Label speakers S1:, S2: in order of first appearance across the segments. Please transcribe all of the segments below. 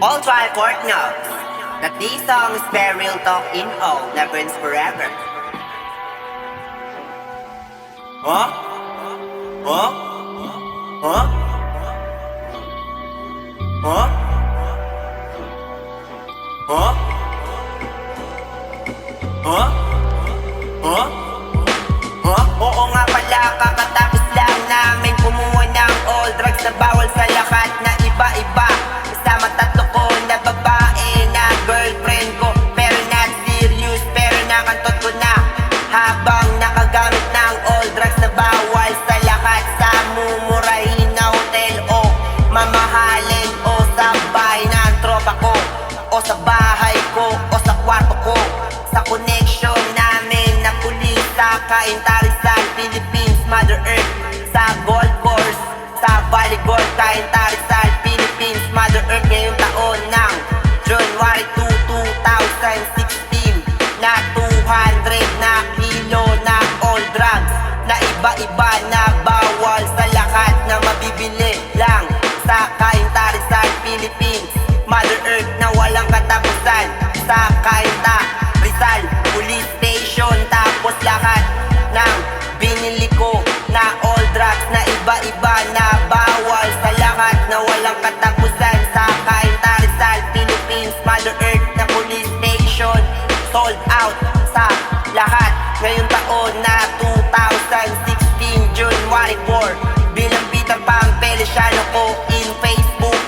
S1: All Tri-Court knows that this song is very real talk in all, never ends forever. Huh? Huh? Huh? Huh? Huh? Huh? Huh? Huh? Oo nga pala, kakatapos lang namin kumuha ng all drugs na bawal sa lahat na iba-iba. Kasama tatlo ko na babae na girlfriend ko, pero not serious, pero nakantot ko na. Habang nakagamit ng all drugs na bawal sa lahat, sa mumurahin na hotel o mamahalin o sa bahay ng tropa ko, o sa bahay ko, o sa kwarto ko, sa connection namin na pulis sa Cainta-Rizal, Philippines, Mother Earth, sa golf course, sa volleyball, Cainta-Rizal, Philippines, Mother Earth. Ngayong taon ng January 2, 2016, na 200 na kilo na all drugs na iba-iba na bawal sa lahat na mabibili lang sa Cainta-Rizal, Philippines, Mother Earth, na walang katapusan sa Cainta-Rizal Police Station. Tapos lahat ng binili ko na all drugs na iba-iba na bawal sa lahat na walang katapusan sa Cainta-Rizal, Philippines, Mother Earth na Police Station, sold out sa lahat. Ngayong taon na 2016, January 4, bilang Peter Pan Feliciano ko in Facebook.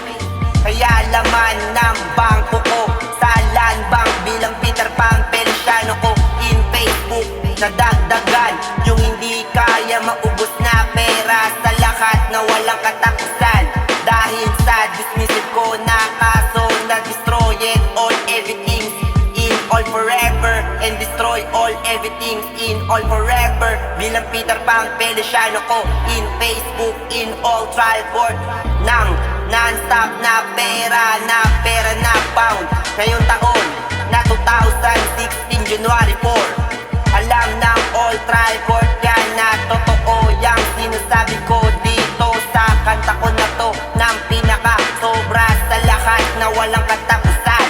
S1: Kaya laman ng bangko ko sa land bank bilang Peter Pan Feliciano ko in Facebook. Nadagdagan yung hindi kaya maubos na pera sa lahat na walang katapusan. Dahil sa dismissal ko na kaso na destroyed all everything in all forever, and destroy all everything in all forever bilang Peter Pan Feliciano ko in Facebook, in all trial court ng non-stop na pera na pound. Ngayong taon na 2016, January 4, alam ng all trial court yan na totoo yang sinasabi ko dito sa kanta ko na to, ng pinaka sobra sa lahat na walang katapusan.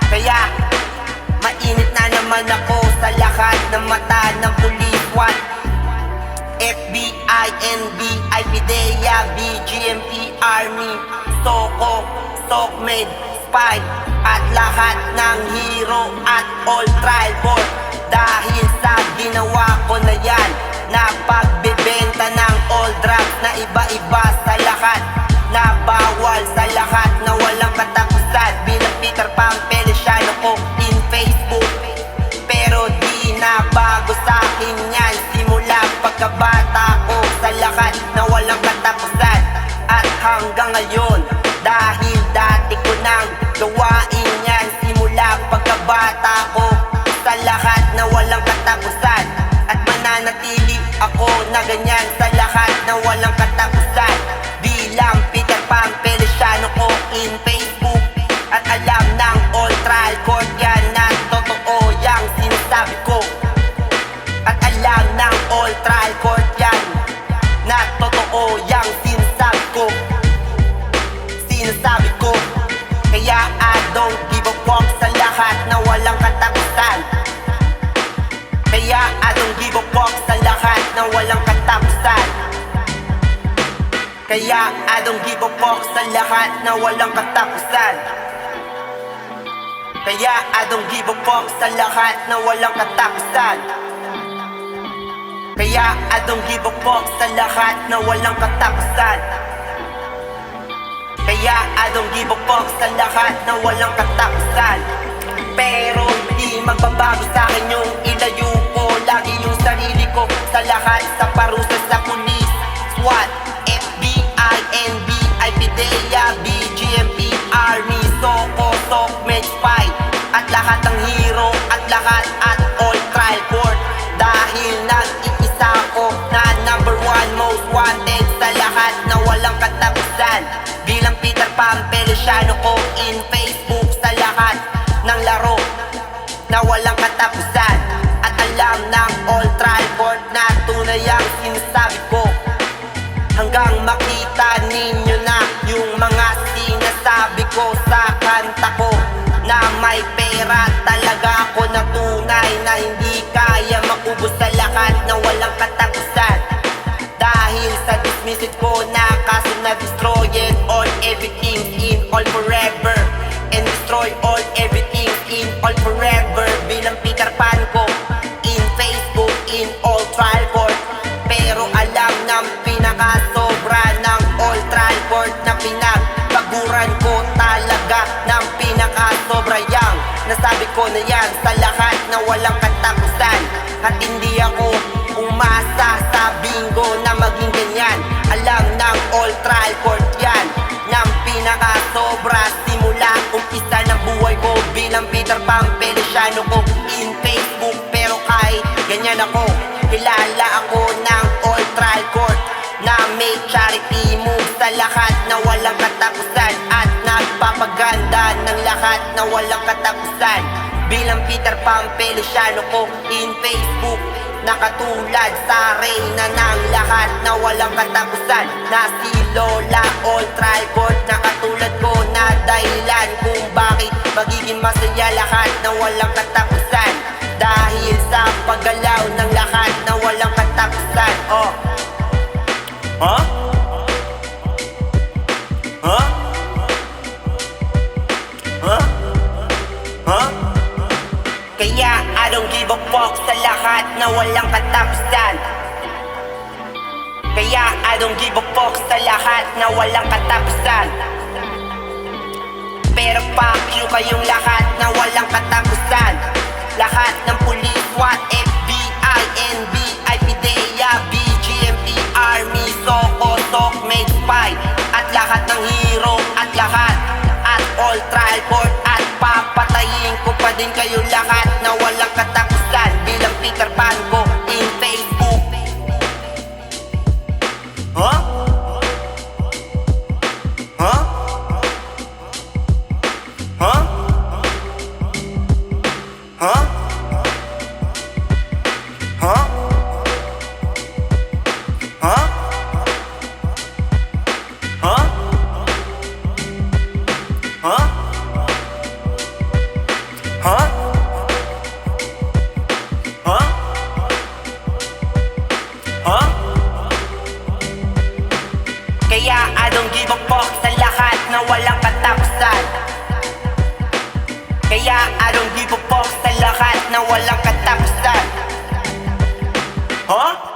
S1: Kaya mainit na naman ako sa lahat ng mata ng pulis, SWAT, FBI, NBI, PIDEA, BGMP, Army, SOCO, SOCMED, SPY, at lahat ng hero at all trial court. Dahil sa ginawa ko na yan, na pagbebenta ng all drugs na iba-iba sa lahat, na bawal sa lahat na walang katapusan bilang Peter Pan Feliciano ko in Facebook. Pero di na bago sa akin yan, simula pagkabata ko sa lahat na walang katapusan. At hanggang ngayon, dahil dati ko nang gawain yan, simula pagkabata ko sa lahat na walang katapusan. At mananatili ako na ganyan sa lahat na walang katapusan bilang Peter Pan Feliciano ko in Facebook. At alam ng all trial court yan na totoo yang sinasabi ko. At alam ng all trial court yan na totoo yang sinasabi ko. Sinasabi ko. Kaya I don't give a fuck sa lahat na walang katapusan. Kaya I don't give a fuck sa lahat na walang katapusan. Kaya I don't give a fuck sa lahat na walang katapusan. Kaya I don't give a fuck sa lahat na walang katapusan. Kaya I don't give a fuck sa lahat na walang katapusan. Kaya I don't give a fuck sa lahat na walang katapusan. Pero di magbabago sa akin yung ilayo ko lagi yung sarili ko sa lahat sa parusa sa pulis, SWAT, FBI, NBI, PIDEA, BGMP, Army, SOCO, SOCMED, SPY, at lahat ng hero at lahat at all trial court. Dahil nag-iisa ko na number 1 most wanted sa lahat na walang katapusan bilang Peter Pan Feliciano ko in Facebook, sa lahat ng laro na walang katapusan. At alam ng all trial court na tunay ang sinasabi forever and destroy all everything in all forever. Bilang Peter Pan ko in Facebook, in all trial court. Pero alam ng pinakasobra ng all trial court na pinagpaguran ko talaga ng pinakasobra yang nasabi ko na yan sa lahat na walang katapusan. At hindi ako umasa sa bingo na maging ganyan. Alam ng all trial court yan ng pinakasobra. Simula umpisa ng buhay ko bilang Peter Pan Feliciano ko in Facebook. Pero kahit ganyan ako, kilala ako ng all trial court na may charity move sa lahat na walang katapusan at nagpapaganda ng lahat na walang katapusan. Bilang Peter Pan Feliciano ko in Facebook, nakatulad sa reyna ng lahat na walang katapusan, na si Lola all trial court. Nakatulad ko na dahilan kung bakit magiging masaya lahat na walang katapusan, dahil sa paggalaw ng lahat na walang katapusan. Oh, huh? Huh? Huh? Huh? Kaya I don't give a fuck sa lahat na walang katapusan. Kaya I don't give a fuck sa lahat na walang katapusan. Pero fuck you kayong lahat na walang katapusan. Lahat ng pulis, SWAT, FBI, NBI, PIDEA, BGMP, Army, SOCO, SOCMED, SPY, at lahat ng hero at lahat at all trial court. At papatayin ko pa din kayo lahat na walang katapusan. Bilang Peter Pan ko in Facebook. Huh? Huh? Huh? Huh? Huh? Huh? Huh? Huh? Huh? Huh? Huh? Kaya I don't give a fuck sa lahat na walang katapusan. Kaya I don't give a fuck sa lahat na walang katapusan. Huh?